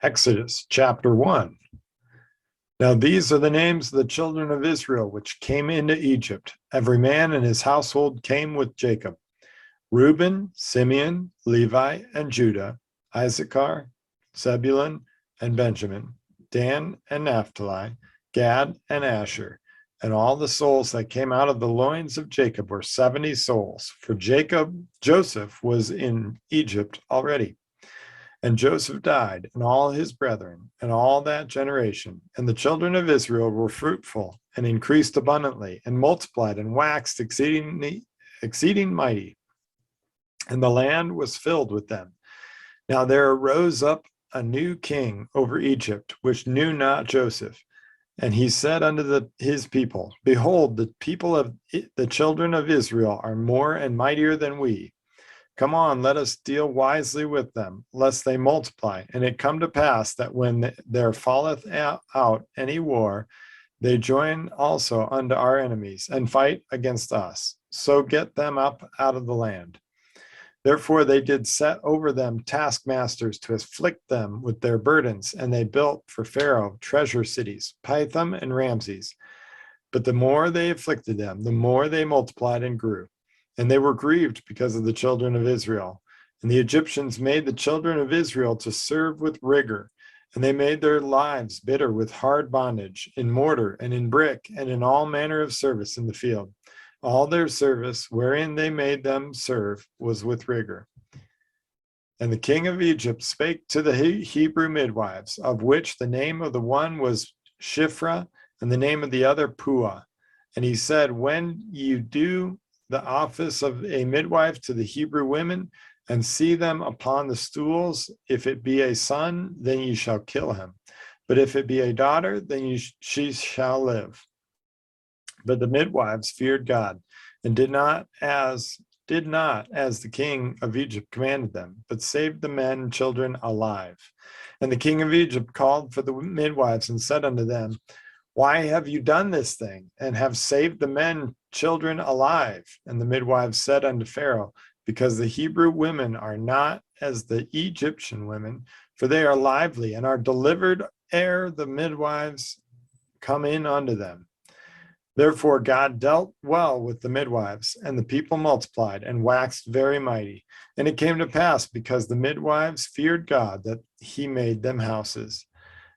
Exodus chapter 1. Now these are the names of the children of Israel which came into Egypt. Every man and his household came with Jacob. Reuben, Simeon, Levi, and Judah, Issachar, Zebulun, and Benjamin, Dan and Naphtali, Gad and Asher. And all the souls that came out of the loins of Jacob were 70 souls, for Joseph was in Egypt already. And Joseph died, and all his brethren, and all that generation. And the children of Israel were fruitful, and increased abundantly, and multiplied, and waxed exceeding mighty. And the land was filled with them. Now there arose up a new king over Egypt, which knew not Joseph. And he said unto his people, Behold, the people of the children of Israel are more and mightier than we. Come on, let us deal wisely with them, lest they multiply. And it come to pass that when there falleth out any war, they join also unto our enemies, and fight against us. So get them up out of the land. Therefore they did set over them taskmasters to afflict them with their burdens, and they built for Pharaoh treasure cities, Pithom and Ramses. But the more they afflicted them, the more they multiplied and grew. And they were grieved because of the children of Israel. And the Egyptians made the children of Israel to serve with rigor. And they made their lives bitter with hard bondage, in mortar and in brick, and in all manner of service in the field. All their service, wherein they made them serve, was with rigor. And the king of Egypt spake to the Hebrew midwives, of which the name of the one was Shiphrah, and the name of the other Puah. And he said, When you do the office of a midwife to the Hebrew women, and see them upon the stools, if it be a son, then you shall kill him. But if it be a daughter, then she shall live. But the midwives feared God, and did not as the king of Egypt commanded them, but saved the men and children alive. And the king of Egypt called for the midwives and said unto them, Why have you done this thing, and have saved the men, children alive? And the midwives said unto Pharaoh, Because the Hebrew women are not as the Egyptian women, for they are lively, and are delivered ere the midwives come in unto them. Therefore God dealt well with the midwives, and the people multiplied, and waxed very mighty. And it came to pass, because the midwives feared God, that he made them houses.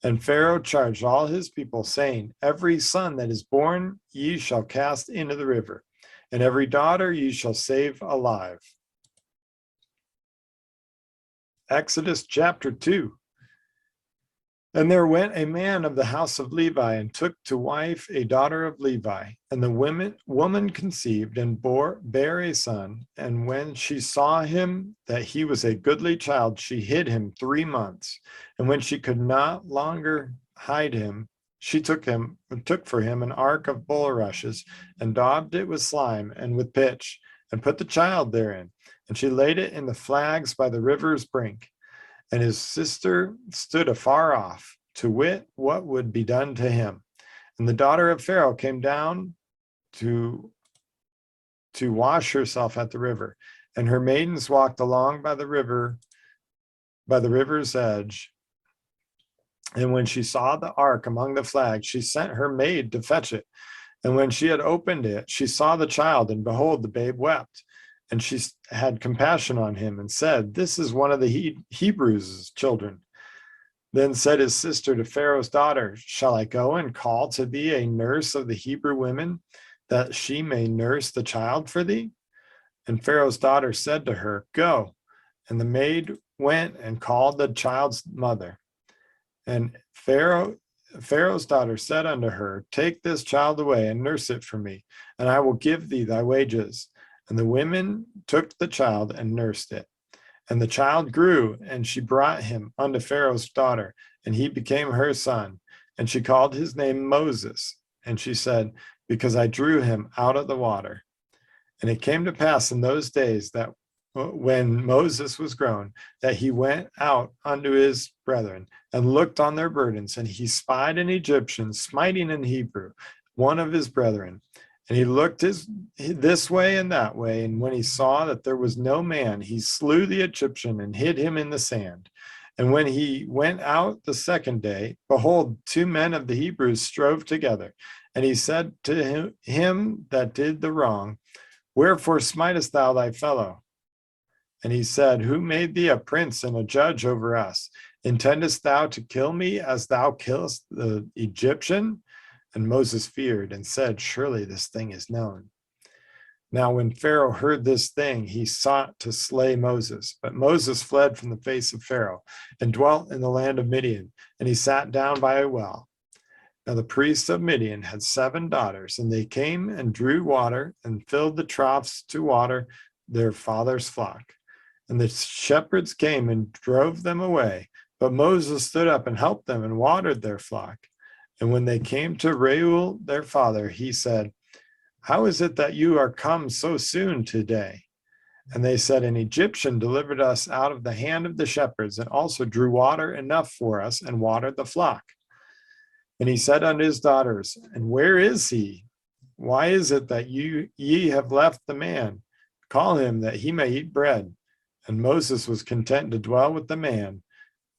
And Pharaoh charged all his people, saying, Every son that is born ye shall cast into the river, and every daughter ye shall save alive. Exodus chapter 2. And there went a man of the house of Levi, and took to wife a daughter of Levi. And the woman conceived, and bare a son. And when she saw him that he was a goodly child, she hid him 3 months. And when she could not longer hide him, she took for him an ark of bulrushes, and daubed it with slime and with pitch, and put the child therein. And she laid it in the flags by the river's brink. And his sister stood afar off, to wit what would be done to him. And the daughter of Pharaoh came down to wash herself at the river. And her maidens walked along by the river's edge. And when she saw the ark among the flags, she sent her maid to fetch it. And when she had opened it, she saw the child, and behold, the babe wept. And she had compassion on him, and said, This is one of the Hebrews' children. Then said his sister to Pharaoh's daughter, Shall I go and call to thee a nurse of the Hebrew women, that she may nurse the child for thee? And Pharaoh's daughter said to her, Go. And the maid went and called the child's mother. And Pharaoh's daughter said unto her, Take this child away, and nurse it for me, and I will give thee thy wages. And the women took the child and nursed it. And the child grew, and she brought him unto Pharaoh's daughter, and he became her son. And she called his name Moses. And she said, Because I drew him out of the water. And it came to pass in those days that when Moses was grown, that he went out unto his brethren, and looked on their burdens, and he spied an Egyptian smiting an Hebrew, one of his brethren. And he looked this way and that way, and when he saw that there was no man, he slew the Egyptian and hid him in the sand. And when he went out the second day, behold, 2 men of the Hebrews strove together. And he said to him that did the wrong, Wherefore smitest thou thy fellow? And he said, Who made thee a prince and a judge over us? Intendest thou to kill me as thou killest the Egyptian? And Moses feared and said, Surely this thing is known. Now, when Pharaoh heard this thing, he sought to slay Moses. But Moses fled from the face of Pharaoh and dwelt in the land of Midian, and he sat down by a well. Now, the priests of Midian had 7 daughters, and they came and drew water and filled the troughs to water their father's flock. And the shepherds came and drove them away. But Moses stood up and helped them and watered their flock. And when they came to Reuel, their father, he said, How is it that you are come so soon today? And they said, An Egyptian delivered us out of the hand of the shepherds, and also drew water enough for us, and watered the flock. And he said unto his daughters, And where is he? Why is it that ye have left the man? Call him, that he may eat bread. And Moses was content to dwell with the man.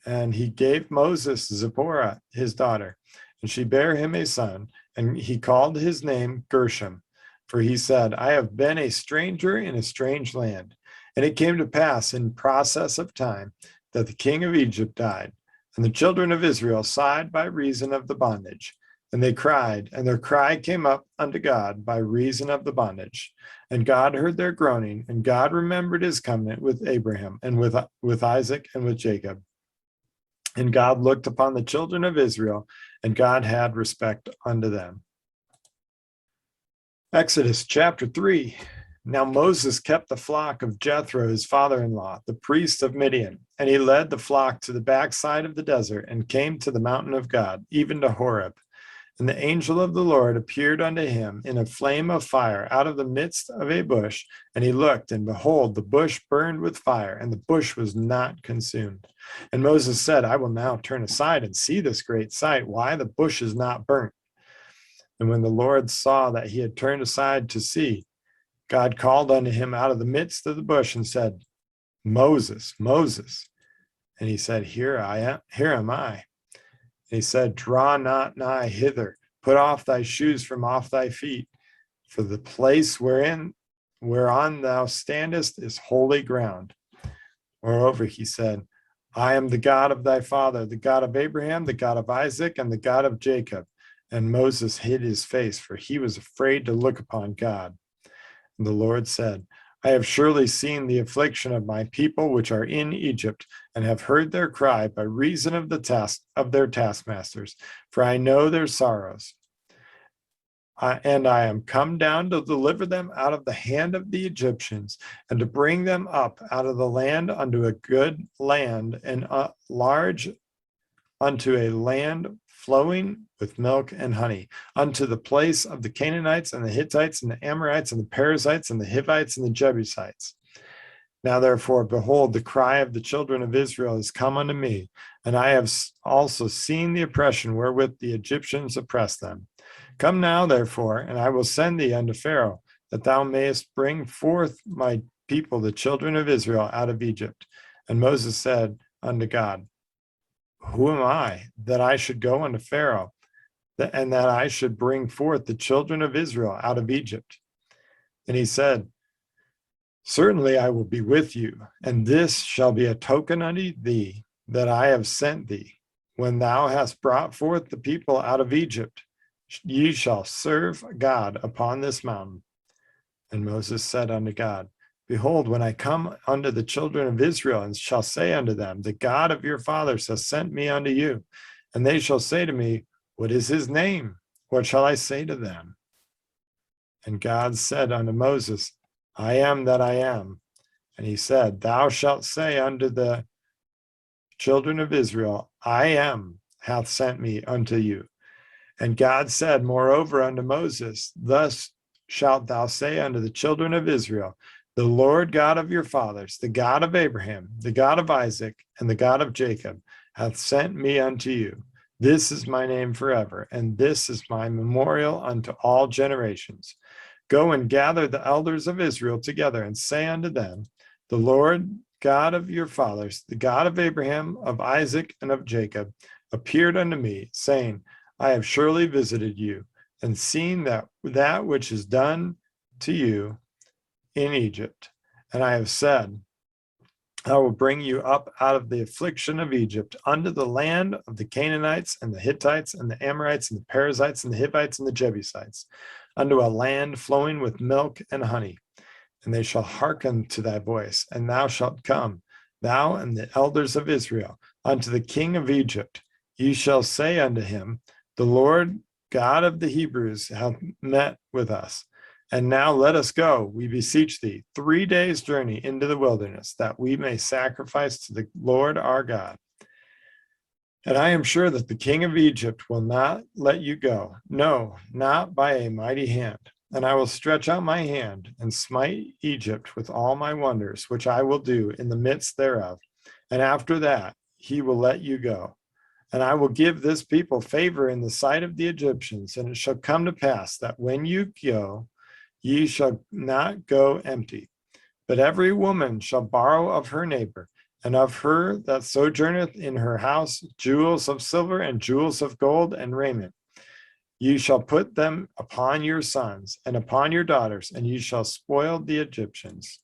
And he gave Moses Zipporah, his daughter, and she bare him a son, and he called his name Gershom. For he said, I have been a stranger in a strange land. And it came to pass in process of time that the king of Egypt died, and the children of Israel sighed by reason of the bondage. And they cried, and their cry came up unto God by reason of the bondage. And God heard their groaning, and God remembered his covenant with Abraham, and with Isaac, and with Jacob. And God looked upon the children of Israel, and God had respect unto them. Exodus chapter 3. Now Moses kept the flock of Jethro, his father-in-law, the priest of Midian, and he led the flock to the backside of the desert, and came to the mountain of God, even to Horeb. And the angel of the Lord appeared unto him in a flame of fire out of the midst of a bush. And he looked, and behold, the bush burned with fire, and the bush was not consumed. And Moses said, I will now turn aside and see this great sight, why the bush is not burnt. And when the Lord saw that he had turned aside to see, God called unto him out of the midst of the bush and said, Moses, Moses. And he said, Here am I. And he said, Draw not nigh hither, put off thy shoes from off thy feet, for the place whereon thou standest is holy ground. Moreover, he said, I am the God of thy father, the God of Abraham, the God of Isaac, and the God of Jacob. And Moses hid his face, for he was afraid to look upon God. And the Lord said, I have surely seen the affliction of my people which are in Egypt, and have heard their cry by reason of the task of their taskmasters, for I know their sorrows. And I am come down to deliver them out of the hand of the Egyptians, and to bring them up out of the land unto a good land, and large unto a land flowing with milk and honey, unto the place of the Canaanites and the Hittites and the Amorites and the Perizzites and the Hivites and the Jebusites. Now therefore, behold, the cry of the children of Israel is come unto me, and I have also seen the oppression wherewith the Egyptians oppress them. Come now therefore, and I will send thee unto Pharaoh, that thou mayest bring forth my people, the children of Israel, out of Egypt. And Moses said unto God, Who am I, that I should go unto Pharaoh, and that I should bring forth the children of Israel out of Egypt? And he said, Certainly I will be with you, and this shall be a token unto thee that I have sent thee. When thou hast brought forth the people out of Egypt, ye shall serve God upon this mountain. And Moses said unto God, Behold, when I come unto the children of Israel, and shall say unto them, The God of your fathers has sent me unto you, and they shall say to me, What is his name? What shall I say to them? And God said unto Moses, I am that I am. And he said, Thou shalt say unto the children of Israel, I am hath sent me unto you. And God said moreover unto Moses, Thus shalt thou say unto the children of Israel, The Lord God of your fathers, the God of Abraham, the God of Isaac, and the God of Jacob, hath sent me unto you. This is my name forever, and this is my memorial unto all generations. Go and gather the elders of Israel together, and say unto them, The Lord God of your fathers, the God of Abraham, of Isaac, and of Jacob, appeared unto me, saying, I have surely visited you, and seen that which is done to you in Egypt. And I have said, I will bring you up out of the affliction of Egypt unto the land of the Canaanites and the Hittites and the Amorites and the Perizzites and the Hivites and the Jebusites, unto a land flowing with milk and honey. And they shall hearken to thy voice, and thou shalt come, thou and the elders of Israel, unto the king of Egypt. Ye shall say unto him, the Lord God of the Hebrews hath met with us. And now let us go, we beseech thee, 3 days' journey into the wilderness, that we may sacrifice to the Lord our God. And I am sure that the king of Egypt will not let you go, no, not by a mighty hand. And I will stretch out my hand and smite Egypt with all my wonders, which I will do in the midst thereof. And after that, he will let you go. And I will give this people favor in the sight of the Egyptians. And it shall come to pass that when you go, ye shall not go empty, but every woman shall borrow of her neighbor, and of her that sojourneth in her house, jewels of silver and jewels of gold and raiment. You shall put them upon your sons and upon your daughters, and you shall spoil the Egyptians.